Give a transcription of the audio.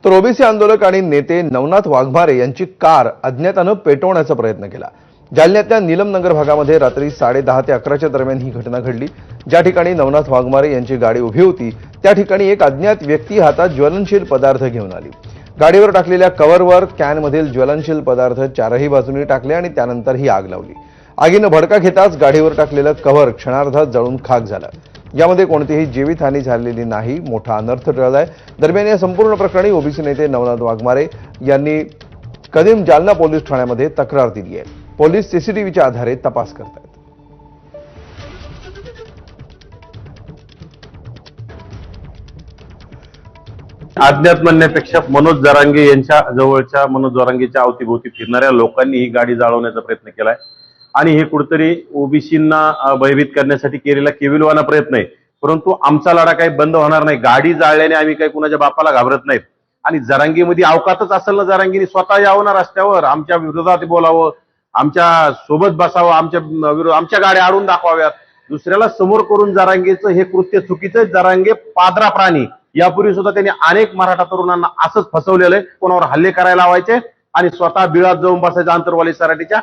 तर ओबीसी आंदोलक आणि नेते नवनाथ वाघमारे यांची कार अज्ञातानं पेटवण्याचा प्रयत्न केला। जालन्यातल्या नीलमनगर भागामध्ये रात्री 10:30 ते 11च्या दरम्यान ही घटना घडली। ज्या ठिकाणी नवनाथ वाघमारे यांची गाडी उभी होती त्या ठिकाणी एक अज्ञात व्यक्ती हातात ज्वलनशील पदार्थ घेऊन आली। गाडीवर टाकलेल्या कव्हरवर कॅनमधील ज्वलनशील पदार्थ चारही बाजूंनी टाकले आणि त्यानंतर ही आग लावली। आगीनं भडका घेताच गाडीवर टाकलेलं कव्हर क्षणार्धात जळून खाक झालं। यामध्ये कोणतीही जीवितहानी झालेली नाही, मोठा अनर्थ टळलाय। दरम्यान या संपूर्ण प्रकरणी ओबीसी नेते नवनाथ वाघमारे यांनी कदीम जालना पोलीस ठाण्यामध्ये तक्रार दिली आहे। पोलीस सीसीटीव्हीच्या आधारे तपास करतात। अज्ञात म्हणण्यापेक्षा मनोज जरांगे यांच्या जवळच्या मनोज जरांगेच्या अवतीभोवती फिरणाऱ्या लोकांनी ही गाडी जाळवण्याचा प्रयत्न केलाय आणि हे कुठेतरी ओबीसींना भयभीत करण्यासाठी केलेला केविलवाना प्रयत्न आहे। परंतु आमचा लढा काही बंद होणार नाही। गाडी जाळल्याने आम्ही काही कुणाच्या बापाला घाबरत नाहीत आणि जरांगीमध्ये अवकातच असेल ना, जरांगीने स्वतः यावं ना रस्त्यावर, आमच्या विरोधात बोलावं, आमच्या सोबत बसावं, आमच्या गाड्या आडून दाखवाव्यात। दुसऱ्याला समोर करून जरांगेचं हे कृत्य चुकीचं आहे। जरांगे पादरा प्राणी, यापूर्वी सुद्धा त्यांनी अनेक मराठा तरुणांना असंच फसवलेलं आहे। कोणावर हल्ले करायला लावायचे आणि स्वतः बिळात जाऊन बसायचं आंतरवाली सराटीच्या।